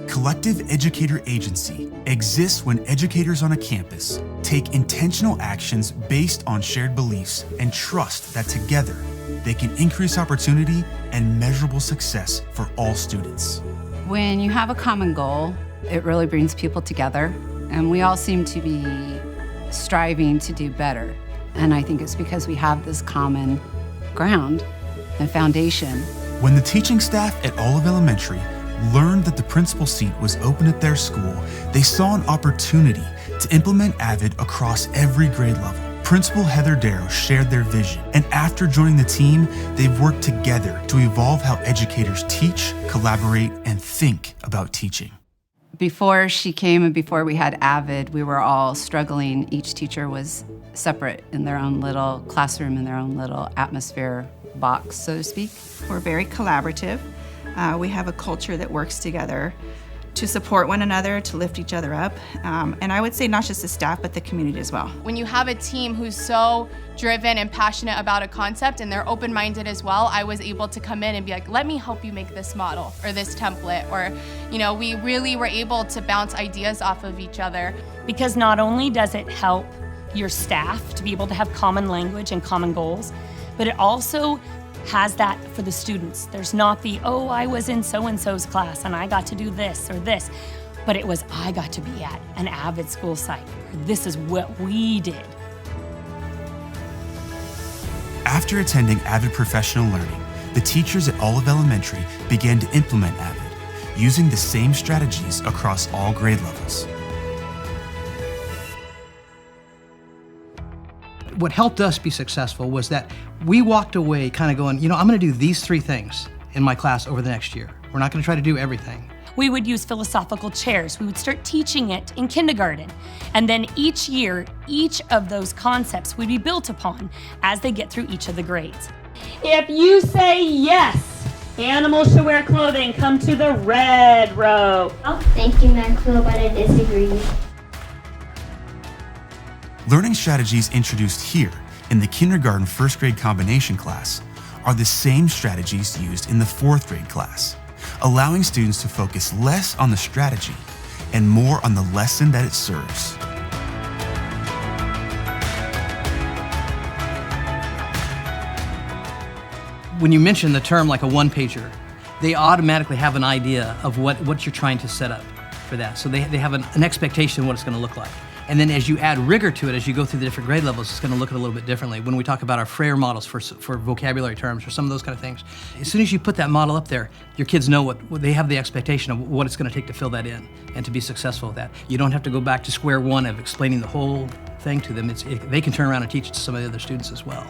Collective Educator Agency exists when educators on a campus take intentional actions based on shared beliefs and trust that together they can increase opportunity and measurable success for all students. When you have a common goal, it really brings people together, and we all seem to be striving to do better. And I think it's because we have this common ground and foundation. When the teaching staff at Olive Elementary learned that the principal seat was open at their school, they saw an opportunity to implement AVID across every grade level. Principal Heather Darrow shared their vision, and after joining the team, they've worked together to evolve how educators teach, collaborate, and think about teaching. Before she came and before we had AVID, we were all struggling. Each teacher was separate in their own little classroom, in their own little atmosphere box, so to speak. We're very collaborative. We have a culture that works together to support one another, to lift each other up. And I would say not just the staff, but the community as well. When you have a team who's so driven and passionate about a concept and they're open-minded as well, I was able to come in and be like, let me help you make this model or this template. Or, you know, we really were able to bounce ideas off of each other. Because not only does it help your staff to be able to have common language and common goals, but it also has that for the students. There's not the, oh, I was in so-and-so's class and I got to do this or this, but it was, I got to be at an AVID school site. This is what we did. After attending AVID Professional Learning, the teachers at Olive Elementary began to implement AVID, using the same strategies across all grade levels. What helped us be successful was that we walked away kind of going, you know, I'm going to do these 3 things in my class over the next year. We're not going to try to do everything. We would use philosophical chairs. We would start teaching it in kindergarten. And then each year, each of those concepts would be built upon as they get through each of the grades. If you say yes, animals should wear clothing, come to the red row. Oh, thank you, Maxwell, but I disagree. Learning strategies introduced here in the kindergarten first grade combination class are the same strategies used in the 4th grade class, allowing students to focus less on the strategy and more on the lesson that it serves. When you mention the term like a one-pager, they automatically have an idea of what you're trying to set up for that. So they have an expectation of what it's going to look like. And then as you add rigor to it, as you go through the different grade levels, it's going to look a little bit differently. When we talk about our Frayer models for vocabulary terms or some of those kind of things, as soon as you put that model up there, your kids know what they have the expectation of what it's going to take to fill that in and to be successful at that. You don't have to go back to square one of explaining the whole thing to them. They can turn around and teach it to some of the other students as well.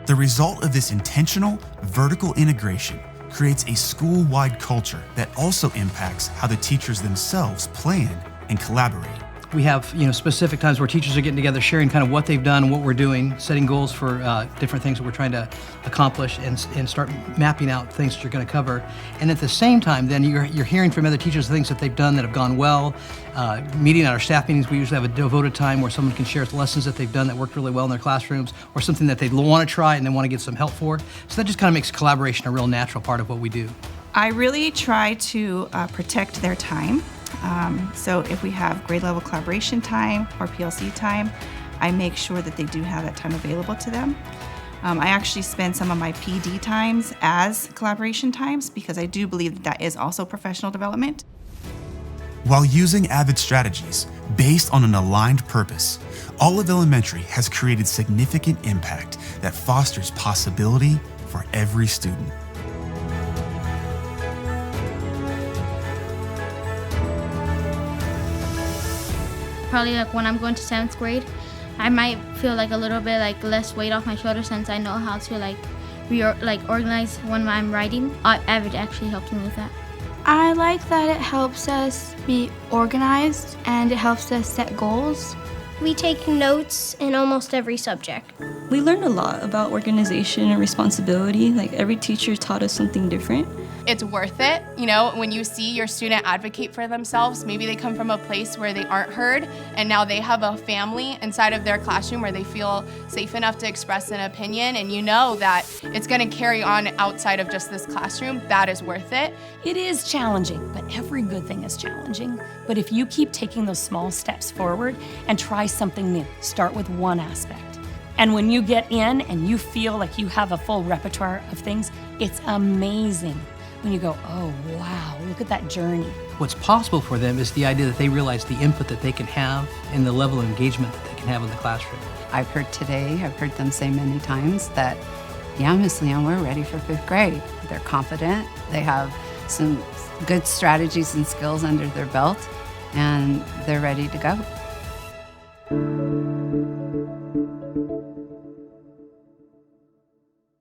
The result of this intentional vertical integration creates a school-wide culture that also impacts how the teachers themselves plan and collaborate. We have, you know, specific times where teachers are getting together, sharing kind of what they've done and what we're doing, setting goals for different things that we're trying to accomplish, and start mapping out things that you're going to cover. And at the same time, then you're hearing from other teachers things that they've done that have gone well. Meeting at our staff meetings, we usually have a devoted time where someone can share lessons that they've done that worked really well in their classrooms, or something that they want to try and they want to get some help for. So that just kind of makes collaboration a real natural part of what we do. I really try to protect their time. So if we have grade level collaboration time or PLC time, I make sure that they do have that time available to them. I actually spend some of my PD times as collaboration times because I do believe that is also professional development. While using AVID strategies based on an aligned purpose, Olive Elementary has created significant impact that fosters possibility for every student. Probably like when I'm going to 7th grade, I might feel like a little bit like less weight off my shoulders since I know how to like organize when I'm writing. AVID actually helped me with that. I like that it helps us be organized and it helps us set goals. We take notes in almost every subject. We learned a lot about organization and responsibility. Like every teacher taught us something different. it's worth it. You know, when you see your student advocate for themselves, maybe they come from a place where they aren't heard, and now they have a family inside of their classroom where they feel safe enough to express an opinion, and you know that it's going to carry on outside of just this classroom. That is worth it. It is challenging, but every good thing is challenging. But if you keep taking those small steps forward and try something new, start with one aspect. And when you get in and you feel like you have a full repertoire of things, it's amazing when you go, oh, wow, look at that journey. What's possible for them is the idea that they realize the input that they can have and the level of engagement that they can have in the classroom. I've heard them say many times that, yeah, Miss Leon, we're ready for 5th grade. They're confident, they have some good strategies and skills under their belt, and they're ready to go.